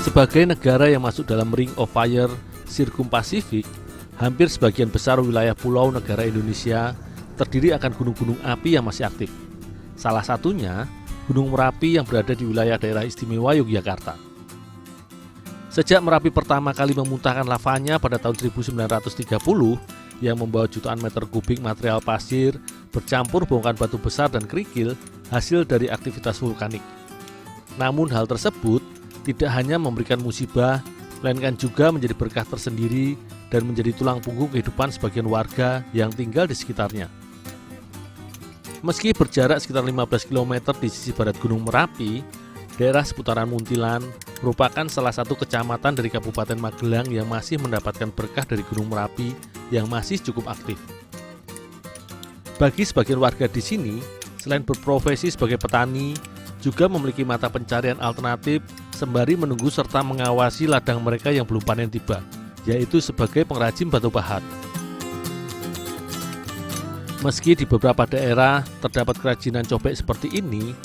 Sebagai negara yang masuk dalam Ring of Fire Circum-Pasifik, hampir sebagian besar wilayah pulau negara Indonesia terdiri akan gunung-gunung api yang masih aktif. Salah satunya Gunung Merapi yang berada di wilayah daerah istimewa Yogyakarta. Sejak Merapi pertama kali memuntahkan lavanya pada tahun 1930 yang membawa jutaan meter kubik material pasir bercampur bongkahan batu besar dan kerikil hasil dari aktivitas vulkanik. Namun hal tersebut tidak hanya memberikan musibah, melainkan juga menjadi berkah tersendiri dan menjadi tulang punggung kehidupan sebagian warga yang tinggal di sekitarnya. Meski berjarak sekitar 15 km di sisi barat Gunung Merapi, daerah seputaran Muntilan merupakan salah satu kecamatan dari Kabupaten Magelang yang masih mendapatkan berkah dari Gunung Merapi yang masih cukup aktif. Bagi sebagian warga di sini, selain berprofesi sebagai petani, juga memiliki mata pencarian alternatif sembari menunggu serta mengawasi ladang mereka yang belum panen tiba, yaitu sebagai pengrajin batu pahat. Meski di beberapa daerah terdapat kerajinan cobek seperti ini,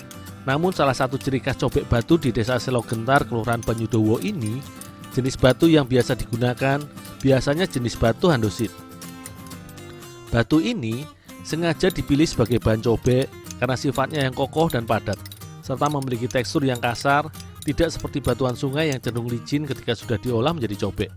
namun salah satu ciri khas cobek batu di Desa Selogentar, Kelurahan Banyudowo ini, jenis batu yang biasa digunakan biasanya jenis batu andesit. Batu ini sengaja dipilih sebagai bahan cobek karena sifatnya yang kokoh dan padat, serta memiliki tekstur yang kasar, tidak seperti batuan sungai yang cenderung licin ketika sudah diolah menjadi cobek.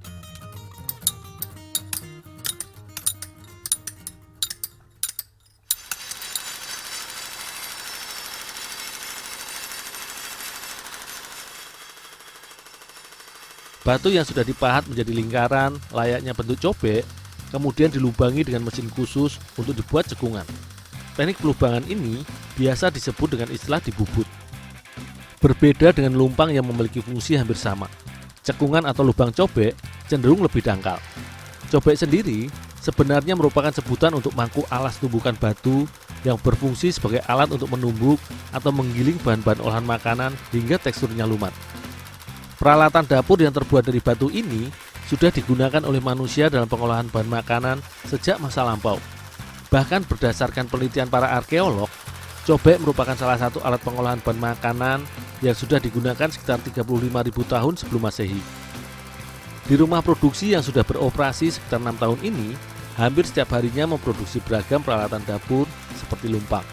Batu yang sudah dipahat menjadi lingkaran layaknya bentuk cobek, kemudian dilubangi dengan mesin khusus untuk dibuat cekungan. Teknik pelubangan ini biasa disebut dengan istilah dibubut. Berbeda dengan lumpang yang memiliki fungsi hampir sama, cekungan atau lubang cobek cenderung lebih dangkal. Cobek sendiri sebenarnya merupakan sebutan untuk mangkuk alas tumbukan batu yang berfungsi sebagai alat untuk menumbuk atau menggiling bahan-bahan olahan makanan hingga teksturnya lumat. Peralatan dapur yang terbuat dari batu ini sudah digunakan oleh manusia dalam pengolahan bahan makanan sejak masa lampau. Bahkan berdasarkan penelitian para arkeolog, cobek merupakan salah satu alat pengolahan bahan makanan yang sudah digunakan sekitar 35.000 tahun sebelum Masehi. Di rumah produksi yang sudah beroperasi sekitar 6 tahun ini, hampir setiap harinya memproduksi beragam peralatan dapur seperti lumpang.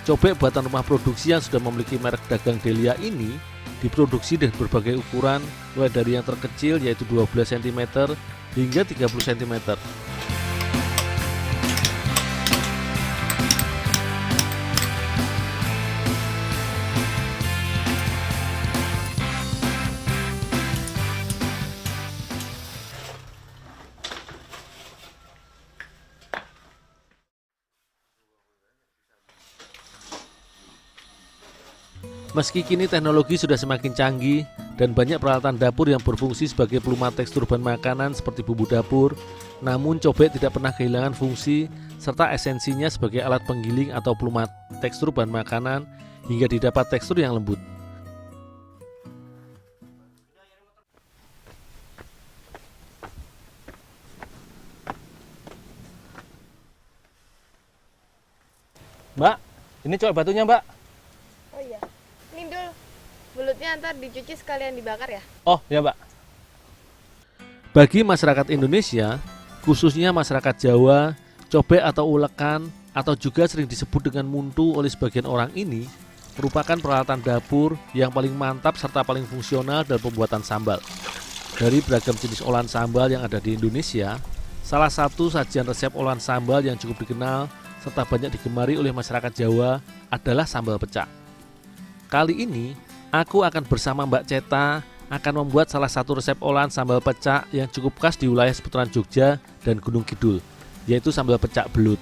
Cobek buatan rumah produksi yang sudah memiliki merek dagang Delia ini diproduksi dengan berbagai ukuran, mulai dari yang terkecil yaitu 12 cm hingga 30 cm. Meski kini teknologi sudah semakin canggih dan banyak peralatan dapur yang berfungsi sebagai pelumat tekstur bahan makanan seperti bumbu dapur, namun cobek tidak pernah kehilangan fungsi serta esensinya sebagai alat penggiling atau pelumat tekstur bahan makanan hingga didapat tekstur yang lembut. Mbak, ini cobek batunya, Mbak. Oh iya, ini dulu belutnya ntar dicuci sekalian dibakar ya? Oh ya, Mbak. Bagi masyarakat Indonesia, khususnya masyarakat Jawa, cobek atau ulekan atau juga sering disebut dengan muntu oleh sebagian orang ini merupakan peralatan dapur yang paling mantap serta paling fungsional dalam pembuatan sambal. Dari beragam jenis olahan sambal yang ada di Indonesia, salah satu sajian resep olahan sambal yang cukup dikenal serta banyak digemari oleh masyarakat Jawa adalah sambal pecak. Kali ini, aku akan bersama Mbak Ceta akan membuat salah satu resep olahan sambal pecak yang cukup khas di wilayah seputaran Jogja dan Gunung Kidul, yaitu sambal pecak belut.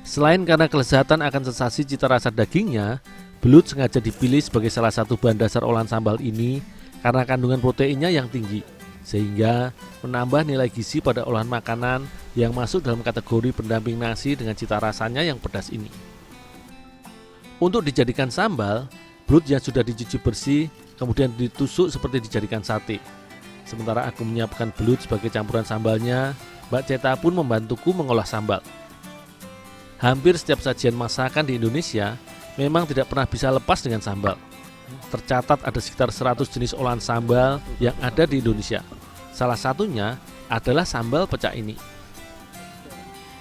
Selain karena kelezatan akan sensasi cita rasa dagingnya, belut sengaja dipilih sebagai salah satu bahan dasar olahan sambal ini karena kandungan proteinnya yang tinggi, sehingga menambah nilai gizi pada olahan makanan yang masuk dalam kategori pendamping nasi dengan cita rasanya yang pedas ini. Untuk dijadikan sambal, belut yang sudah dicuci bersih kemudian ditusuk seperti dijadikan sate. Sementara aku menyiapkan belut sebagai campuran sambalnya, Mbak Ceta pun membantuku mengolah sambal. Hampir setiap sajian masakan di Indonesia memang tidak pernah bisa lepas dengan sambal. tercatat ada sekitar 100 jenis olahan sambal yang ada di Indonesia. Salah satunya adalah sambal pecak ini.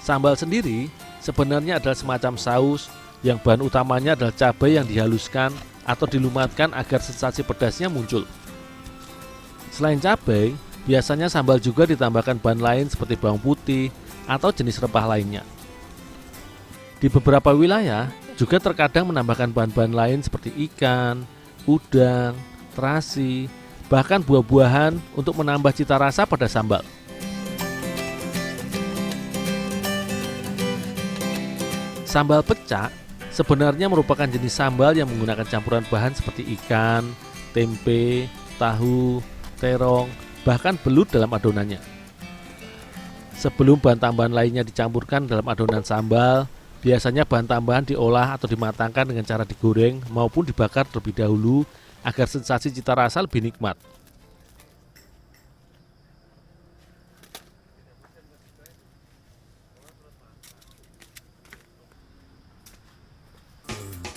Sambal sendiri sebenarnya adalah semacam saus yang bahan utamanya adalah cabai yang dihaluskan atau dilumatkan agar sensasi pedasnya muncul. Selain cabai, biasanya sambal juga ditambahkan bahan lain seperti bawang putih atau jenis rempah lainnya. Di beberapa wilayah juga terkadang menambahkan bahan-bahan lain seperti ikan, udang, terasi, bahkan buah-buahan untuk menambah cita rasa pada sambal. Sambal pecak sebenarnya merupakan jenis sambal yang menggunakan campuran bahan seperti ikan, tempe, tahu, terong, bahkan belut dalam adonannya. Sebelum bahan tambahan lainnya dicampurkan dalam adonan sambal, biasanya bahan tambahan diolah atau dimatangkan dengan cara digoreng maupun dibakar terlebih dahulu agar sensasi cita rasa lebih nikmat.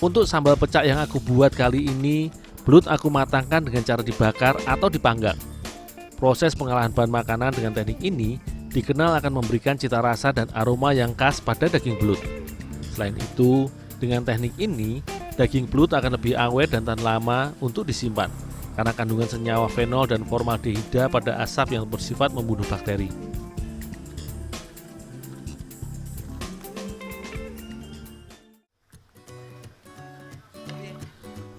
Untuk sambal pecak yang aku buat kali ini, belut aku matangkan dengan cara dibakar atau dipanggang. Proses pengolahan bahan makanan dengan teknik ini dikenal akan memberikan cita rasa dan aroma yang khas pada daging belut. Selain itu, dengan teknik ini, daging belut akan lebih awet dan tahan lama untuk disimpan karena kandungan senyawa fenol dan formaldehida pada asap yang bersifat membunuh bakteri.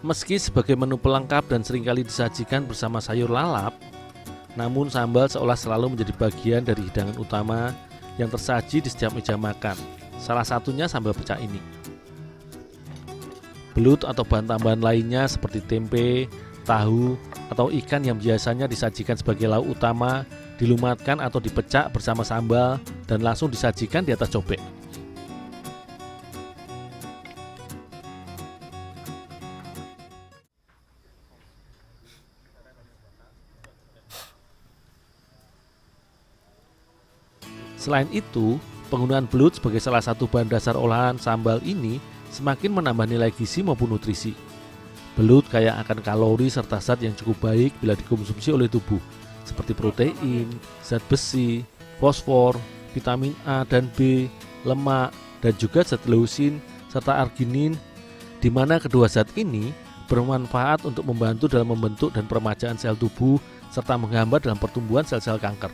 Meski sebagai menu pelengkap dan seringkali disajikan bersama sayur lalap, namun sambal seolah selalu menjadi bagian dari hidangan utama yang tersaji di setiap meja makan. Salah satunya sambal pecak ini. Belut atau bahan tambahan lainnya seperti tempe, tahu, atau ikan yang biasanya disajikan sebagai lauk utama dilumatkan atau dipecak bersama sambal dan langsung disajikan di atas cobek. Selain itu, penggunaan belut sebagai salah satu bahan dasar olahan sambal ini semakin menambah nilai gizi maupun nutrisi. Belut kaya akan kalori serta zat yang cukup baik bila dikonsumsi oleh tubuh, seperti protein, zat besi, fosfor, vitamin A dan B, lemak, dan juga zat leusin serta arginin, di mana kedua zat ini bermanfaat untuk membantu dalam membentuk dan peremajaan sel tubuh serta menghambat dalam pertumbuhan sel-sel kanker.